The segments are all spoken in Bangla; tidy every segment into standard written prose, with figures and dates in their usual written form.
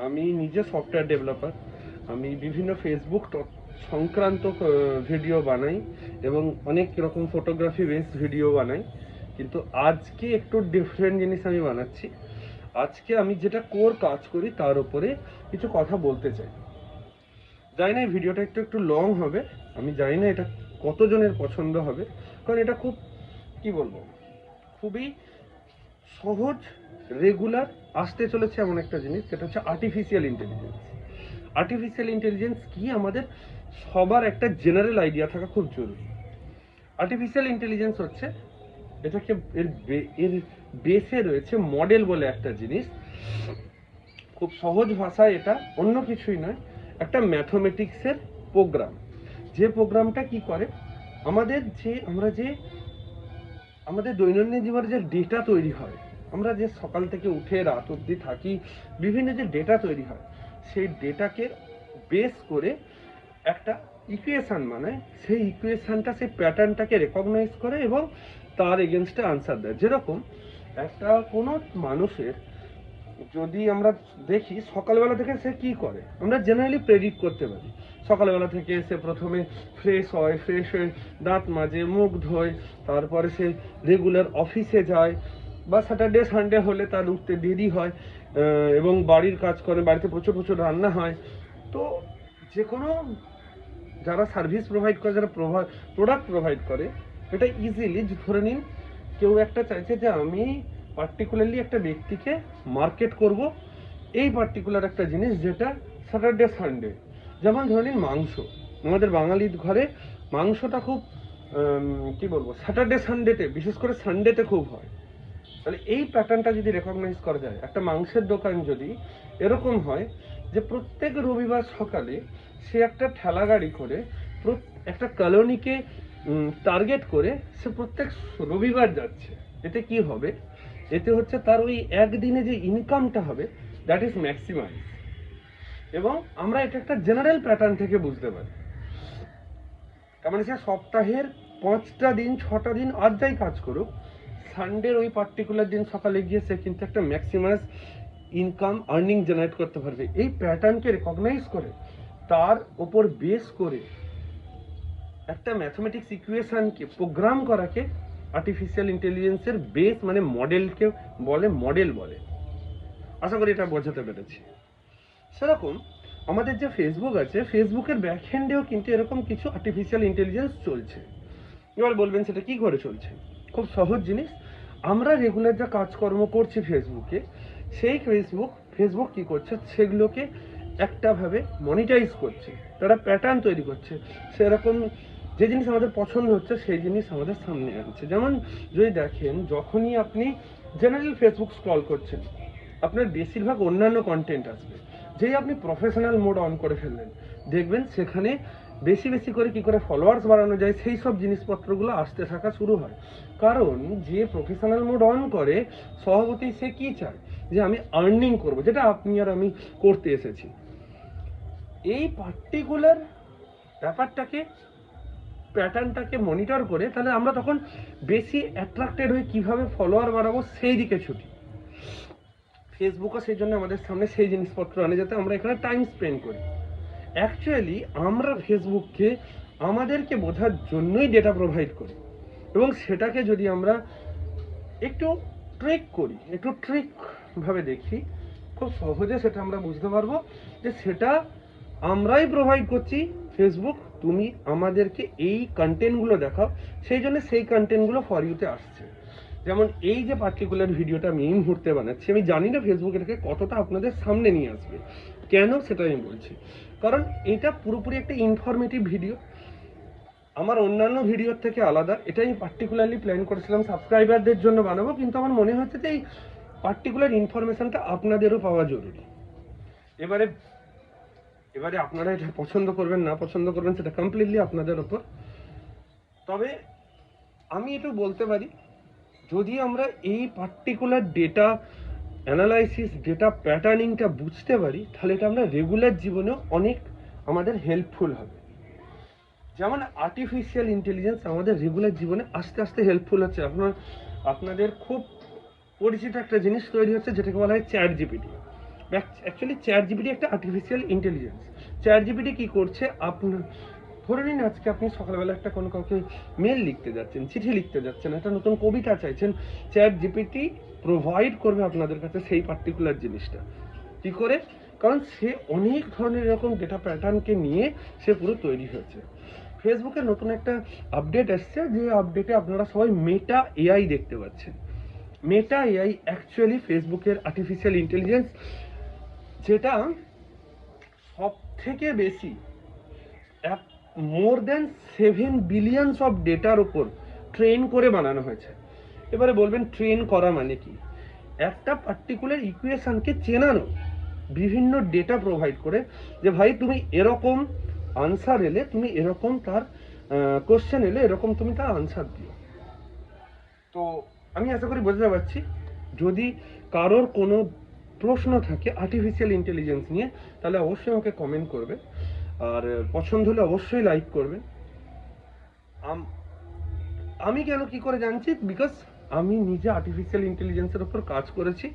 আমি নিজে সফটওয়্যার ডেভেলপার। আমি বিভিন্ন ফেসবুক সংক্রান্ত ভিডিও বানাই এবং অনেক রকম ফটোগ্রাফি বেস ভিডিও বানাই। কিন্তু আজকে একটু ডিফারেন্ট জিনিস আমি বানাচ্ছি। আজকে আমি যেটা কোর কাজ করি তার উপরে কিছু কথা বলতে চাই। জানি না এই ভিডিওটা একটু একটু লং হবে, আমি জানি না এটা কতজনের পছন্দ হবে, কারণ এটা খুব কি বলবো, খুবই সহজ, রেগুলার আসতে চলেছে এমন একটা জিনিস, সেটা হচ্ছে আর্টিফিশিয়াল ইন্টেলিজেন্স। আর্টিফিশিয়াল ইন্টেলিজেন্স কি, আমাদের সবার একটা জেনারেল আইডিয়া থাকা খুব জরুরি। আর্টিফিশিয়াল ইন্টেলিজেন্স হচ্ছে, এটাকে এর বেসে রয়েছে মডেল বলে একটা জিনিস। খুব সহজ ভাষায় এটা অন্য কিছুই নয়, একটা ম্যাথমেটিক্সের প্রোগ্রাম। যে প্রোগ্রামটা কি করে, আমাদের দৈনন্দিন জীবনে যে ডেটা তৈরি হয়, আমরা যে সকাল থেকে উঠে রাত অবধি থাকি, বিভিন্ন যে ডেটা তৈরি হয়, সেই ডেটাকে বেস করে একটা ইকুয়েশন বানায়। সেই ইকুয়েশনটা, সেই প্যাটার্নটাকে রেকগনাইজ করে এবং তার এগেনস্টে আনসার দেয়। যেরকম একটা কোনো মানুষের যদি আমরা দেখি সকালবেলা থেকে সে কি করে, আমরা জেনারেলি প্রেডিক্ট করতে পারি। সকালবেলা থেকে সে প্রথমে ফ্রেশ হয়ে দাঁত মাজে, মুখ ধোয়, তারপরে সে রেগুলার অফিসে যায়, বা স্যাটারডে সানডে হলে তার উঠতে দেরি হয়, এবং বাড়ির কাজ করে, বাড়িতে প্রচুর প্রচুর রান্না হয়। তো যে কোনো যারা সার্ভিস প্রোভাইড করে, যারা প্রোডাক্ট প্রোভাইড করে, এটা ইজিলি ধরে নিন কেউ একটা চাইছে যে আমি পার্টিকুলারলি একটা ব্যক্তিকে মার্কেট করব এই পার্টিকুলার একটা জিনিস, যেটা স্যাটারডে সানডে। যেমন ধরে নিন মাংস, আমাদের বাঙালির ঘরে মাংসটা খুব কি বলবো, স্যাটারডে সানডেতে, বিশেষ করে সানডেতে খুব হয়। তাহলে এই প্যাটার্নটা যদি রেকগনাইজ করা যায়, একটা মাংসের দোকান যদি এরকম হয় যে প্রত্যেক রবিবার সকালে সে একটা ঠেলা গাড়ি করে একটা কলোনিকে টার্গেট করে সে প্রত্যেক রবিবার যাচ্ছে, এতে কি হবে, এতে হচ্ছে তার ওই একদিনে যে ইনকামটা হবে, দ্যাট ইজ ম্যাক্সিমাইজ। এবং আমরা এটা একটা জেনারেল প্যাটার্ন থেকে বুঝতে পারি। তার মানে সে সপ্তাহের 5টা দিন 6টা দিন আর যাই কাজ করুক, সানডের ওই পার্টিকুলার দিন সকালে গিয়ে সে কিন্তু একটা ম্যাক্সিমাস ইনকাম আর্নিং জেনারেট করতে পারবে। এই প্যাটার্নকে রেকগনাইজ করে তার ওপর বেস করে একটা ম্যাথমেটিক্স ইকুয়েশনকে প্রোগ্রাম করাকে আর্টিফিশিয়াল ইন্টেলিজেন্সের বেস মানে মডেল বলে। আশা করি এটা বোঝাতে পেরেছি। সেরকম আমাদের যে ফেসবুক আছে, ফেসবুকের ব্যাকহ্যান্ডেও কিন্তু এরকম কিছু আর্টিফিশিয়াল ইন্টেলিজেন্স চলছে। এবার বলবেন সেটা কি করে চলছে, খুব সহজ জিনিস। আমরা রেগুলার যা কাজকর্ম করছি ফেসবুকে, সেই ফেসবুক কি করছে, সেগুলোকে একটাভাবে মনিটাইজ করছে, তারা প্যাটার্ন তৈরি করছে। সেরকম যে জিনিস আমাদের পছন্দ হচ্ছে সেই জিনিস আমাদের সামনে আনছে। যেমন যদি দেখেন, যখনই আপনি জেনারেল ফেসবুক স্ক্রল করছেন, আপনার বেশিরভাগ অন্যান্য কন্টেন্ট আসবে। যেই আপনি প্রফেশনাল মোড অন করে ফেললেন, দেখবেন সেখানে বেশি বেশি করে কি করে ফলোয়ার্স বাড়ানো যায় সেই সব জিনিসপত্রগুলো আসতে থাকা শুরু হয়। কারণ যে প্রফেশনাল মোড অন করে, স্বভাবতই সে কি চায়, যে আমি আর্নিং করব, যেটা আপনি আর আমি করতে এসেছি। এই পার্টিকুলার ব্যাপারটাকে, প্যাটার্নটাকে মনিটর করে, তাহলে আমরা তখন বেশি অ্যাট্রাক্টেড হয়ে কিভাবে ফলোয়ার বাড়াবো সেই দিকে ছুটি। ফেসবুকও সেই জন্য আমাদের সামনে সেই জিনিসপত্র আনে, যাতে আমরা এখানে টাইম স্পেন্ড করি। অ্যাকচুয়ালি আমরা ফেসবুককে আমাদেরকে বোঝার জন্যই ডেটা প্রোভাইড করি, এবং সেটাকে যদি আমরা একটু ট্রিক ভাবে দেখি, খুব সহজে সেটা আমরা বুঝতে পারবো যে সেটা আমরাই প্রোভাইড করছি। ফেসবুক, তুমি আমাদেরকে এই কন্টেন্টগুলো দেখাও, সেই জন্য সেই কন্টেন্টগুলো ফর ইউতে আসছে। যেমন এই যে পার্টিকুলার ভিডিওটা আমি এই মুহূর্তে বানাচ্ছি, আমি জানি না ফেসবুক এটাকে কতটা আপনাদের সামনে নিয়ে আসবে। কেন সেটা আমি বলছি, কারণ এটা পুরোপুরি একটা ইনফরমেটিভ ভিডিও, আমার অন্যান্য ভিডিওর থেকে আলাদা। এটা আমি পার্টিকুলারলি প্ল্যান করেছিলাম সাবস্ক্রাইবারদের জন্য বানাবো, কিন্তু আমার মনে হচ্ছে যে এই পার্টিকুলার ইনফরমেশনটা আপনাদেরও পাওয়া জরুরি। এবারে আপনারা এটা পছন্দ করবেন না পছন্দ করবেন সেটা কমপ্লিটলি আপনাদের ওপর। তবে আমি একটু বলতে পারি, যদি আমরা এই পার্টিকুলার ডেটা অ্যানালাইসিস, ডেটা প্যাটার্নিংটা বুঝতে পারি, তাহলে এটা আমরা রেগুলার জীবনেও অনেক আমাদের হেল্পফুল হবে। যেমন আর্টিফিশিয়াল ইন্টেলিজেন্স আমাদের রেগুলার জীবনে আস্তে আস্তে হেল্পফুল হচ্ছে। আপনাদের খুব পরিচিত একটা জিনিস তৈরি হচ্ছে, যেটাকে বলা হয় chat GPT. Actually chat GPT একটা আর্টিফিশিয়াল ইন্টেলিজেন্স। চ্যাট জিপিটি কি করছে, আপনার ধরে নিন আজকে আপনি সকালবেলা একটা কোনো কাউকে মেল লিখতে যাচ্ছেন, চিঠি লিখতে যাচ্ছেন, একটা নতুন কবিতা চাইছেন, চ্যাট জিপিটি প্রোভাইড করবে আপনাদের কাছে সেই পার্টিকুলার জিনিসটা। কি করে? কারণ সে অনেক ধরনের এরকম ডেটা প্যাটার্নকে নিয়ে সে পুরো তৈরি হয়েছে। ফেসবুকে নতুন একটা আপডেট এসছে, যে আপডেটে আপনারা সবাই মেটা এআই দেখতে পাচ্ছেন। মেটা এআই অ্যাকচুয়ালি ফেসবুকের আর্টিফিশিয়াল ইন্টেলিজেন্স, যেটা সব থেকে বেশি মোর দেন 7 বিলিয়নস অফ ডেটার উপর ট্রেন করে বানানো হয়েছে। এবারে বলবেন ট্রেন করা মানে কি? একটা পার্টিকুলার ইকুয়েশনকে চেনানো, বিভিন্ন ডেটা প্রোভাইড করে, যে ভাই তুমি এরকম আনসার এলে, তুমি এরকম তার কোশ্চেন এলে এরকম তুমি তার আনসার দিও। তো আমি আশা করি বোঝাতে পারছি। যদি কারোর কোনো প্রশ্ন থাকে আর্টিফিশিয়াল ইন্টেলিজেন্স নিয়ে, তাহলে অবশ্যই আমাকে কমেন্ট করবে, আর পছন্দ হলে অবশ্যই লাইক করবে। আমি কেন কি করে জানছি? বিকজ আমি নিজে আর্টিফিশিয়াল ইন্টেলিজেন্সের উপর কাজ করেছি,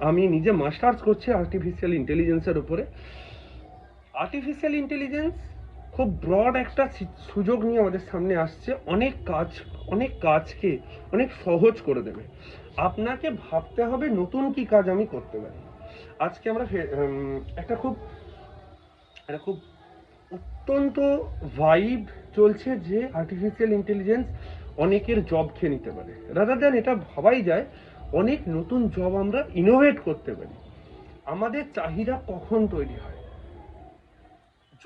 আমি নিজে মাস্টার্স করছি আর্টিফিশিয়াল ইন্টেলিজেন্সের উপরে। আর্টিফিশিয়াল ইন্টেলিজেন্স খুব ব্রড একটা সুযোগ নিয়ে আমাদের সামনে আসছে, অনেক কাজকে অনেক সহজ করে দেবে। আপনাকে ভাবতে হবে নতুন কি কাজ আমি করতে পারি। আজকে আমরা একটা খুব অত্যন্ত ভাইব চলছে যে আর্টিফিশিয়াল ইন্টেলিজেন্স অনেকের জব খেয়ে নিতে পারে। রাদার দ্যান এটা ভাবাই যায় অনেক নতুন জব আমরা ইনোভেট করতে পারি। আমাদের চাহিদা কখন তৈরি হয়?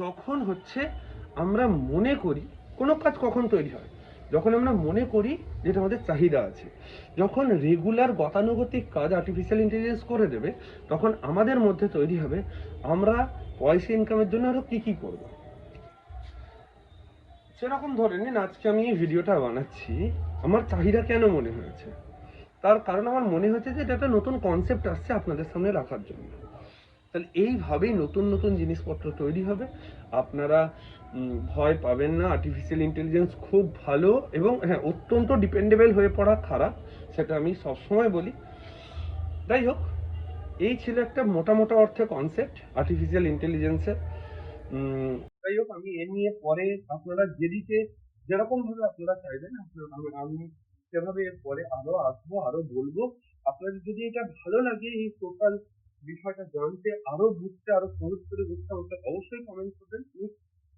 যখন হচ্ছে আমরা মনে করি কোনো কাজ কখন তৈরি হয়? যখন আমরা মনে করি যেটা আমাদের চাহিদা আছে। যখন রেগুলার গতানুগতিক কাজ আর্টিফিশিয়াল ইন্টেলিজেন্স করে দেবে, তখন আমাদের মধ্যে তৈরি হবে আমরা পয়সা ইনকামের জন্য আরো কি কি করব। সেরকম ধরে নিন আজকে আমি এই ভিডিওটা বানাচ্ছি, আমার চাহিদা কেন মনে হয়েছে? তার কারণ আমার মনে হয়েছে যে এটা একটা নতুন কনসেপ্ট আসছে আপনাদের সামনে রাখার জন্য। তাহলে এইভাবেই নতুন নতুন জিনিসপত্র তৈরি হবে। আপনারা ভয় পাবেন না। আর্টিফিশিয়াল ইন্টেলিজেন্স খুব ভালো, এবং হ্যাঁ, অত্যন্ত ডিপেন্ডেবল হয়ে পড়া খারাপ, সেটা আমি সবসময় বলি। যাই হোক, এই ছিল একটা মোটা মোটা অর্থে কনসেপ্ট আর্টিফিশিয়াল ইন্টেলিজেন্সের। যাই হোক, আমি এ নিয়ে পরে আপনারা যেদিকে যেরকম ভাবে আপনারা চাইবেন আমি সেভাবে এর পরে আরো আসবো, আরো বলবো। আপনাদের যদি এটা ভালো লাগে, এই টোটাল বিষয়টা জানতে, আরো বুঝতে, আরো সহজ করে বুঝতে, আমাকে অবশ্যই কমেন্ট করবেন। আমি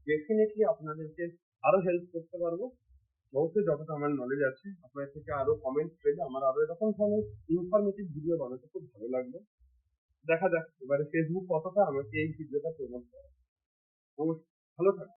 ডেফিনেটলি আপনাদেরকে আরো হেল্প করতে পারবো। অবশ্যই যতটা আমার নলেজ আছে, আপনাদের থেকে আরো কমেন্ট পেলে আমার আরো এরকম ধরনের ইনফরমেটিভ ভিডিও বানাতে খুব ভালো লাগবে। দেখা যাক এবারে ফেসবুক কতটা আমাকে এই ভিডিওটা প্রমোট করে। অবশ্যই ভালো থাকবেন।